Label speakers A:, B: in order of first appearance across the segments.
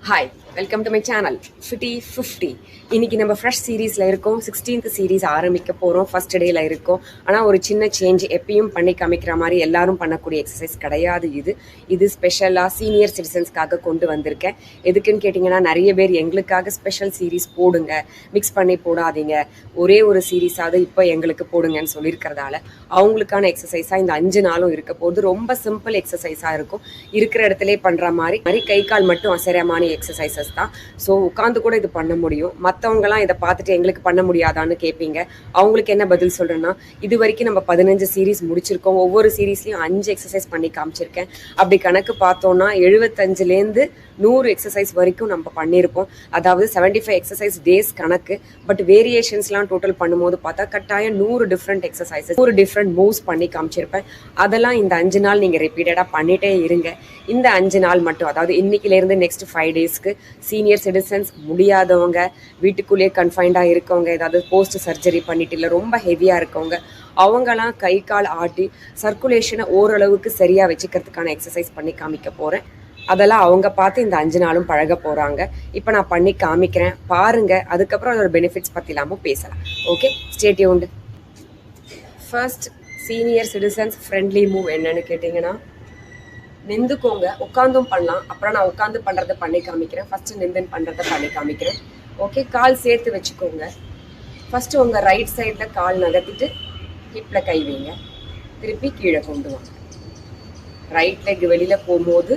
A: Hi, welcome to my channel fifty 50. இன்னைக்கு நம்ம fresh சீரீஸில் இருக்கோம். 16th சீரீஸ் ஆரம்பிக்க போகிறோம். ஃபர்ஸ்ட் டேயில் இருக்கோம். ஆனால் ஒரு சின்ன சேஞ்ச், எப்பயும் பண்ணி காமிக்கிற மாதிரி எல்லாரும் பண்ணக்கூடிய எக்ஸசைஸ் கிடையாது. இது ஸ்பெஷலாக சீனியர் சிட்டிசன்ஸ்க்காக கொண்டு வந்திருக்கேன். எதுக்குன்னு கேட்டிங்கன்னா, நிறைய பேர் எங்களுக்காக ஸ்பெஷல் சீரீஸ் போடுங்க, மிக்ஸ் பண்ணி போடாதீங்க, ஒரே ஒரு சீரீஸாவது இப்போ எங்களுக்கு போடுங்கன்னு சொல்லியிருக்கிறதால அவங்களுக்கான எக்ஸசைஸாக இந்த 5 நாளும் இருக்க போது. ரொம்ப சிம்பிள் எக்ஸசைஸாக இருக்கும். இருக்கிற இடத்துல பண்ணுற மாதிரி கை கால் மட்டும் அசைறமான எக்ஸசைசஸ் தான். ஸோ உட்காந்து கூட இது பண்ண முடியும். மற்றவங்கலாம் இதை பார்த்துட்டு எங்களுக்கு பண்ண முடியாதான்னு கேட்பீங்க. அவங்களுக்கு என்ன பதில் சொல்கிறேன்னா, இது வரைக்கும் நம்ம 15 சீரீஸ் முடிச்சிருக்கோம். ஒவ்வொரு சீரீஸ்லையும் 5 எக்ஸசைஸ் பண்ணி காமிச்சிருக்கேன். அப்படி கணக்கு பார்த்தோன்னா 75லேருந்து 100 எக்ஸசைஸ் வரைக்கும் நம்ம பண்ணியிருப்போம். அதாவது 75 எக்ஸசைஸ் டேஸ் கணக்கு. பட் வேரியேஷன்ஸ்லாம் டோட்டல் பண்ணும்போது பார்த்தா கட்டாயம் 100 டிஃப்ரெண்ட் எக்ஸசைசஸ், 100 டிஃப்ரெண்ட் மூவ்ஸ் பண்ணி காமிச்சிருப்பேன். அதெல்லாம் இந்த 5 நாள் நீங்கள் ரிப்பீட்டடாக பண்ணிகிட்டே இருங்க. இந்த 5 நாள் மட்டும், அதாவது இன்னைக்கிலேருந்து நெக்ஸ்ட் 5 டேஸ்க்கு சீனியர் சிட்டிசன்ஸ், முடியாதவங்க, வீட்டுக்குள்ளேயே கன்ஃபைண்டாக இருக்கவங்க, ஏதாவது போஸ்ட் சர்ஜரி பண்ணிட்டு இல்லை ரொம்ப ஹெவியாக இருக்கவங்க, அவங்களாம் கை கால் ஆட்டி சர்க்குலேஷனை ஓரளவுக்கு சரியாக வச்சுக்கிறதுக்கான எக்ஸசைஸ் பண்ணி காமிக்க போகிறேன். அதெல்லாம் அவங்க பார்த்து இந்த 5 நாளும் பழக போகிறாங்க. இப்போ நான் பண்ணி காமிக்கிறேன், பாருங்கள். அதுக்கப்புறம் அதோட பெனிஃபிட்ஸ் பற்றிலாமும் பேசலாம். Okay, stay tuned. First senior citizens friendly move என்னன்னு கேட்டிங்கன்னா, நிந்துக்கோங்க. உட்காந்தும் பண்ணலாம். அப்புறம் நான் உட்காந்து பண்ணுறதை பண்ணி காமிக்கிறேன். ஃபஸ்ட்டு நிந்துன்னு பண்ணுறதை பண்ணி காமிக்கிறேன். ஓகே, கால் சேர்த்து வச்சுக்கோங்க. ஃபஸ்ட்டு உங்கள் ரைட் சைடில் கால் நகர்த்திட்டு ஹிப்பில் கை வைங்க. திருப்பி கீழே கொண்டு வாங்க. ரைட் லெக் வெளியில் போகும்போது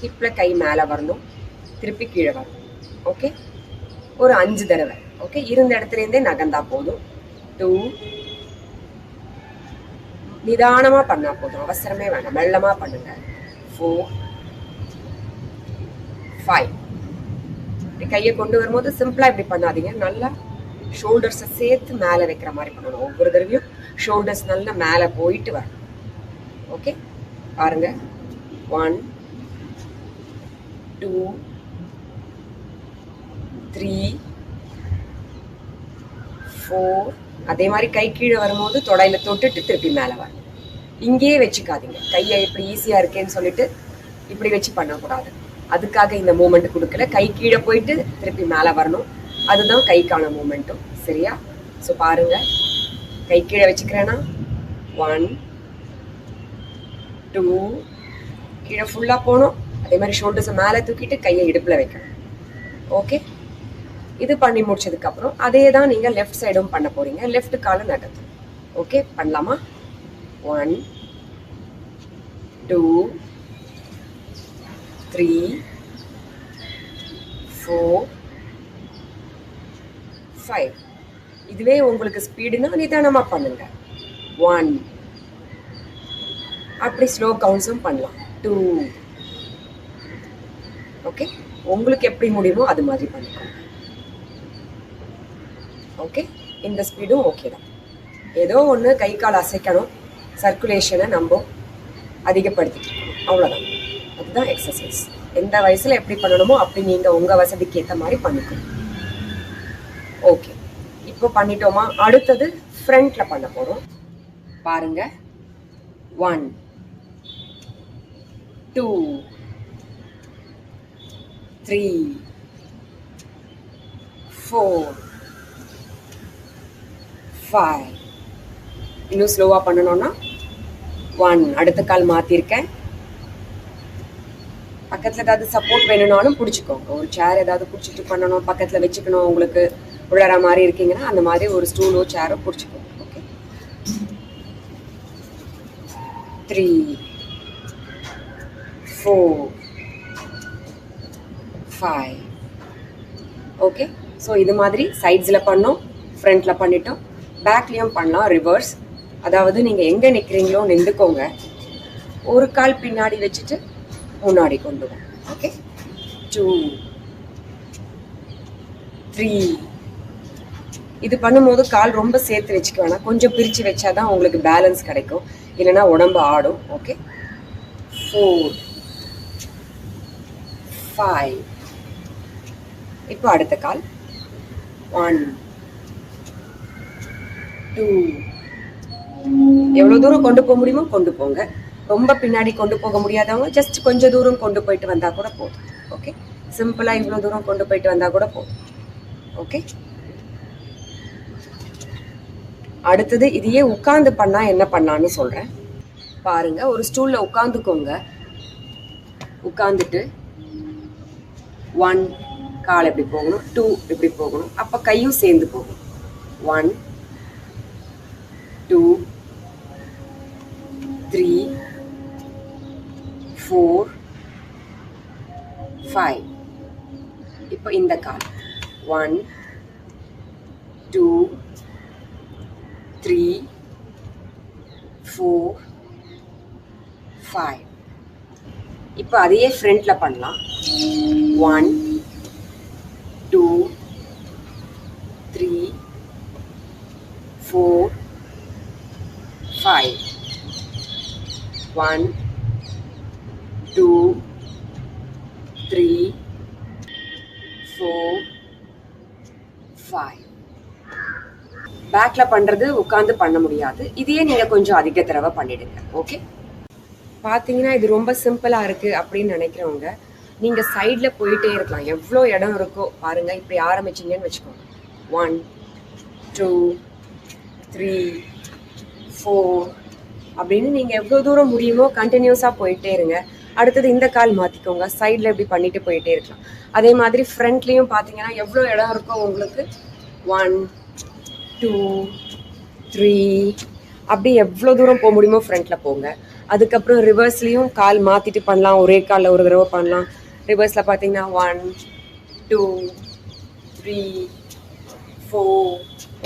A: ஹிப்பில் கை மேலே வரணும், திருப்பி கீழே வரணும். ஓகே, ஒரு 5 தடவை. ஓகே, இருந்த இடத்துலேருந்தே நகர்ந்தா போதும். 2, நிதானமாக பண்ணால் போதும், அவசரமே வேண்டாம், மெல்லமாக பண்ணுங்க. 4, 5. இப்படி கையை கொண்டு வரும்போது சிம்பிளாக இப்படி பண்ணாதீங்க. நல்லா ஷோல்டர்ஸை சேர்த்து மேலே வைக்கிற மாதிரி பண்ணணும். ஒவ்வொரு தடவையும் ஷோல்டர்ஸ் நல்லா மேலே போயிட்டு வரணும். ஓகே, பாருங்க. 1, 2, 3, 4. அதே மாதிரி கை கீழே வரும்போது தொடையில தொட்டுட்டு திருப்பி மேலே வரணும். இங்கேயே வச்சுக்காதீங்க. கையை இப்படி ஈஸியாக இருக்கேன்னு சொல்லிட்டு இப்படி வச்சு பண்ணக்கூடாது. அதுக்காக இந்த மூமெண்ட் கொடுக்கல. கை கீழே போயிட்டு திருப்பி மேலே வரணும். அதுதான் கைக்கான மூமெண்ட்டும். சரியா? ஸோ பாருங்க, கை கீழே வச்சுக்கிறேன்னா 1, 2, கீழே ஃபுல்லாக போகணும். அதே மாதிரி ஷோல்டர்ஸை மேலே தூக்கிட்டு கையை இடுப்பில் வைக்கணும். ஓகே, இது பண்ணி முடிச்சதுக்கப்புறம் அதே தான் நீங்கள் லெஃப்ட் சைடும் பண்ண போகிறீங்க. லெஃப்ட் காலை நகர்த்தும். ஓகே, பண்ணலாமா? 1, 2, 3, 4, 5. இதுவே உங்களுக்கு ஸ்பீடுனா நிதானமாக பண்ணுங்க. 1, அப்படி ஸ்லோ கவுண்ட்ஸும் பண்ணலாம். 2. ஓகே, உங்களுக்கு எப்படி முடியுமோ அது மாதிரி பண்ணிக்கோங்க. ஓகே, இந்த ஸ்பீடும் ஓகே தான். ஏதோ ஒன்று கை கால் அசைக்கணும், சர்க்குலேஷனை நம்ம அதிகப்படுத்திக்கணும், அவ்வளோதான். அதுதான் எக்ஸசைஸ். எந்த வயசில் எப்படி பண்ணணுமோ அப்படி நீங்கள் உங்கள் வசதிக்கு ஏற்ற மாதிரி பண்ணிக்கணும். ஓகே, இப்போ பண்ணிட்டோமா? அடுத்தது ஃப்ரண்ட்டில் பண்ண போகிறோம். பாருங்க. 1, 2, 3, 4, 5. இன்னும் ஸ்லோவாக பண்ணணும்னா 1. அடுத்த கால் மாற்றிருக்கேன். பக்கத்தில் ஏதாவது சப்போர்ட் வேணும்னாலும் பிடிச்சிக்கோங்க. ஒரு சேர் ஏதாவது பிடிச்சிட்டு பண்ணணும், பக்கத்தில் வச்சுக்கணும், உங்களுக்கு உழற மாதிரி இருக்கீங்கன்னா அந்த மாதிரி ஒரு ஸ்டூலோ சேரோ பிடிச்சிக்கோங்க. ஓகே, 3, 4, 5. ஓகே, ஸோ இது மாதிரி சைட்ஸில் பண்ணோம், ஃப்ரண்ட்டில் பண்ணிட்டோம், பேக்லேயும் பண்ணலாம். ரிவர்ஸ், அதாவது நீங்கள் எங்கே நிற்கிறீங்களோ நின்றுக்கோங்க. ஒரு கால் பின்னாடி வச்சுட்டு முன்னாடி கொண்டு வாங்க. ஓகே, 2, 3. இது பண்ணும்போது கால் ரொம்ப சேர்த்து வச்சுக்க வேணாம், கொஞ்சம் பிரித்து வச்சாதான் உங்களுக்கு பேலன்ஸ் கிடைக்கும், இல்லைன்னா உடம்பு ஆடும். ஓகே, 4, 5. இப்போ அடுத்த கால் 1, 2. எவ்வளோ தூரம் கொண்டு போக முடியுமோ கொண்டு போங்க. ரொம்ப பின்னாடி கொண்டு போக முடியாதவங்க ஜஸ்ட் கொஞ்சம் தூரம் கொண்டு போயிட்டு வந்தால் கூட போதும். ஓகே, சிம்பிளாக இவ்வளோ தூரம் கொண்டு போயிட்டு வந்தால் கூட போதும். ஓகே, அடுத்தது இதையே உட்காந்து பண்ணால் என்ன பண்ணான்னு சொல்கிறேன் பாருங்க. ஒரு ஸ்டூலில் உட்காந்துக்கோங்க. உட்காந்துட்டு 1 கால் எப்படி போகணும், 2 எப்படி போகணும், அப்போ கையும் சேர்ந்து போகும். 1 2 3 4 5. இப்போ இந்த கால் 1 2 3 4 5. இப்போ அதையே ஃப்ரண்ட்ல பண்ணலாம். 1 2 3 4 5. 1 2 3 4 5. பேக்ல பண்றது உட்காந்து பண்ண முடியாது. இதையே நீங்க கொஞ்சம் அதிக தடவை பண்ணிடுங்க. ஓகே, பாத்தீங்கன்னா இது ரொம்ப சிம்பிளா இருக்கு அப்படின்னு நினைக்கிறவங்க நீங்க சைட்ல போயிட்டே இருக்கலாம். எவ்வளோ இடம் இருக்கோ பாருங்க. இப்படி ஆரம்பிச்சிங்கன்னு வச்சுக்கோங்க. 1 2 3 4 அப்படின்னு நீங்க எவ்வளோ தூரம் முடியுமோ கண்டினியூஸா போயிட்டே இருங்க. அடுத்தது இந்த கால் மாத்திக்கோங்க. சைட்ல இப்படி பண்ணிட்டு போயிட்டே இருக்கலாம். அதே மாதிரி ஃப்ரண்ட்லயும் பாத்தீங்கன்னா எவ்வளோ இடம் இருக்கோ உங்களுக்கு 1 2 3 அப்படி எவ்வளோ தூரம் போக முடியுமோ ஃப்ரண்ட்ல போங்க. அதுக்கப்புறம் ரிவர்ஸ்லயும் கால் மாத்திட்டு பண்ணலாம். ஒரே காலில் ஒரு தடவை பண்ணலாம். ரிவர்ஸ்ல பார்த்தீங்கன்னா 1 2 3 4.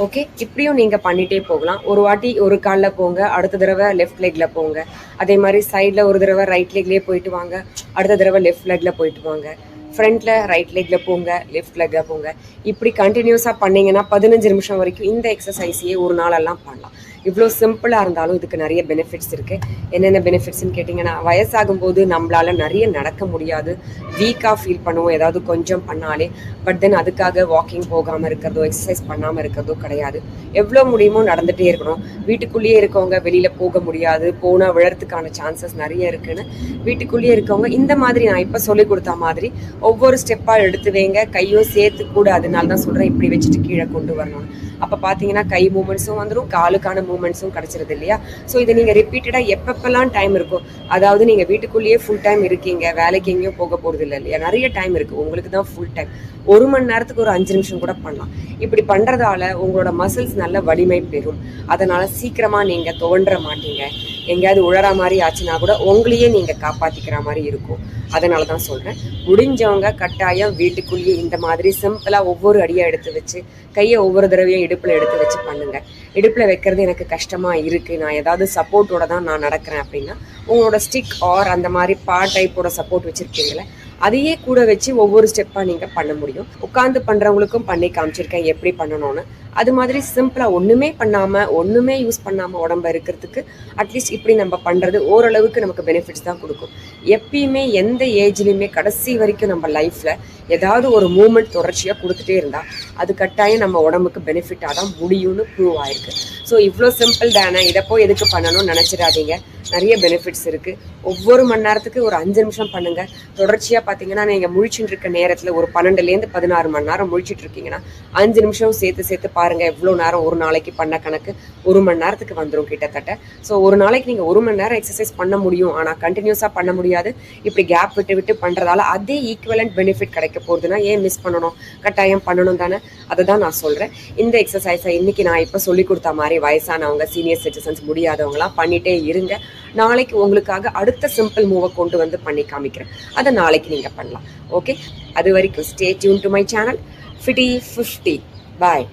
A: ஓகே, இப்படியும் நீங்க பண்ணிட்டே போகலாம். ஒரு வாட்டி ஒரு காலில் போங்க, அடுத்த தடவை லெஃப்ட் லெக்ல போங்க. அதே மாதிரி சைடில் ஒரு தடவை ரைட் லெக்லேயே போயிட்டு வாங்க, அடுத்த தடவை லெஃப்ட் லெக்ல போயிட்டு வாங்க. ஃப்ரண்ட்ல ரைட் லெக்ல போங்க, லெஃப்ட் லெக்ல போங்க. இப்படி கண்டினியூஸாக பண்ணீங்கன்னா 15 நிமிஷம் வரைக்கும் இந்த எக்ஸசைஸையே ஒரு நாளெல்லாம் பண்ணலாம். இவ்வளோ சிம்பிளாக இருந்தாலும் இதுக்கு நிறைய பெனிஃபிட்ஸ் இருக்குது. என்னென்ன பெனிஃபிட்ஸ்ன்னு கேட்டிங்கன்னா, வயசாகும் போது நம்மளால் நிறைய நடக்க முடியாது, வீக்காக ஃபீல் பண்ணுவோம் ஏதாவது கொஞ்சம் பண்ணாலே. பட் தென் அதுக்காக வாக்கிங் போகாமல் இருக்கிறதோ எக்ஸசைஸ் பண்ணாமல் இருக்கிறதோ கிடையாது. எவ்வளோ முடியுமோ நடந்துகிட்டே இருக்கணும். வீட்டுக்குள்ளேயே இருக்கவங்க வெளியில் போக முடியாது, போனால் விழறதுக்கான சான்சஸ் நிறைய இருக்குன்னு வீட்டுக்குள்ளேயே இருக்கவங்க இந்த மாதிரி நான் இப்போ சொல்லிக் கொடுத்த மாதிரி ஒவ்வொரு ஸ்டெப்பாக எடுத்து வைங்க. கையும் சேர்த்து கூட, அதனால தான் சொல்கிறேன் இப்படி வச்சுட்டு கீழே கொண்டு வரணும். அப்போ பார்த்தீங்கன்னா கை மூமெண்ட்ஸும் வந்துடும், காலுக்கான மூமெண்ட்ஸும் கிடைச்சிருது இல்லையா. ஸோ இதை நீங்கள் ரிப்பீட்டடாக எப்பப்பெல்லாம் டைம் இருக்கும், அதாவது நீங்கள் வீட்டுக்குள்ளேயே ஃபுல் டைம் இருக்கீங்க, வேலைக்கு எங்கேயும் போக போகிறது இல்லை இல்லையா, நிறைய டைம் இருக்குது உங்களுக்கு தான் ஃபுல் டைம். 1 மணி நேரத்துக்கு ஒரு 5 நிமிஷம் கூட பண்ணலாம். இப்படி பண்ணுறதால உங்களோட மசில்ஸ் நல்ல வலிமை பெறும். அதனால் சீக்கிரமாக நீங்கள் துவண்ட மாட்டீங்க. எங்கேயாவது உழற மாதிரி ஆச்சுன்னா கூட உங்களையே நீங்கள் காப்பாற்றிக்கிற மாதிரி இருக்கும். அதனால தான் சொல்கிறேன், முடிஞ்சவங்க கட்டாயம் வீட்டுக்குள்ளேயே இந்த மாதிரி சிம்பிளாக ஒவ்வொரு அடியாக எடுத்து வச்சு கையை ஒவ்வொரு தடவையும் இடுப்பில் எடுத்து வச்சு பண்ணுங்க. இடுப்பில் வைக்கிறது எனக்கு கஷ்டமாக இருக்குது, நான் ஏதாவது சப்போர்ட்டோட தான் நான் நடக்கிறேன் அப்படின்னா உங்களோட ஸ்டிக் ஆர் அந்த மாதிரி டைப்போட சப்போர்ட் வச்சுருக்கீங்களே, அதையே கூட வச்சு ஒவ்வொரு ஸ்டெப்பாக நீங்கள் பண்ண முடியும். உட்காந்து பண்ணுறவங்களுக்கும் பண்ணி காமிச்சிருக்கேன் எப்படி பண்ணணும்னு. அது மாதிரி சிம்பிளாக ஒன்றுமே பண்ணாமல் ஒன்றுமே யூஸ் பண்ணாமல் உடம்ப இருக்கிறதுக்கு அட்லீஸ்ட் இப்படி நம்ம பண்ணுறது ஓரளவுக்கு நமக்கு பெனிஃபிட்ஸ் தான் கொடுக்கும். எப்பயுமே எந்த ஏஜ்லையுமே கடைசி வரைக்கும் நம்ம லைஃப்பில் ஏதாவது ஒரு மூமெண்ட் தொடர்ச்சியாக கொடுத்துட்டே இருந்தால் அது கட்டாயம் நம்ம உடம்புக்கு பெனிஃபிட்டாக தான் முடியும்னு ப்ரூவ் ஆயிருக்கு. ஸோ இவ்வளோ சிம்பிள் தானே, இதை போய் எதுக்கு பண்ணணும்னு நினச்சிடாதீங்க. நிறைய பெனிஃபிட்ஸ் இருக்குது. ஒவ்வொரு மணி நேரத்துக்கு ஒரு 5 நிமிஷம் பண்ணுங்கள். தொடர்ச்சியாக பார்த்தீங்கன்னா நீங்கள் முழிச்சுட்டு இருக்க நேரத்தில் ஒரு 12லேருந்து 16 மணி நேரம் முழிச்சிட்டு இருக்கீங்கன்னா 5 நிமிஷம் சேர்த்து பாருங்கள் எவ்வளோ நேரம் ஒரு நாளைக்கு பண்ண கணக்கு 1 மணி நேரத்துக்கு வந்துடும் கிட்டத்தட்ட. ஸோ ஒரு நாளைக்கு நீங்கள் 1 மணி நேரம் எக்ஸசைஸ் பண்ண முடியும், ஆனால் கண்டினியூஸாக பண்ண முடியாது. இப்படி கேப் விட்டு பண்ணுறதால அதே ஈக்குவலண்ட் பெனிஃபிட் கிடைக்க போகுதுன்னா ஏன் மிஸ் பண்ணணும், கட்டாயம் பண்ணணும் தானே. அதை தான் நான் சொல்கிறேன். இந்த எக்ஸசைஸை இன்றைக்கி நான் இப்போ சொல்லி கொடுத்த மாதிரி வயசானவங்க, சீனியர் சிட்டிசன்ஸ், முடியாதவங்களாம் பண்ணிகிட்டே இருங்க. நாளைக்கு உங்களுக்காக அடுத்த சிம்பிள் மூவை கொண்டு வந்து பண்ணி காமிக்கிறேன். அதை நாளைக்கு நீங்கள் பண்ணலாம். ஓகே, அது வரைக்கும் stay tune to my channel FITTY50. Bye.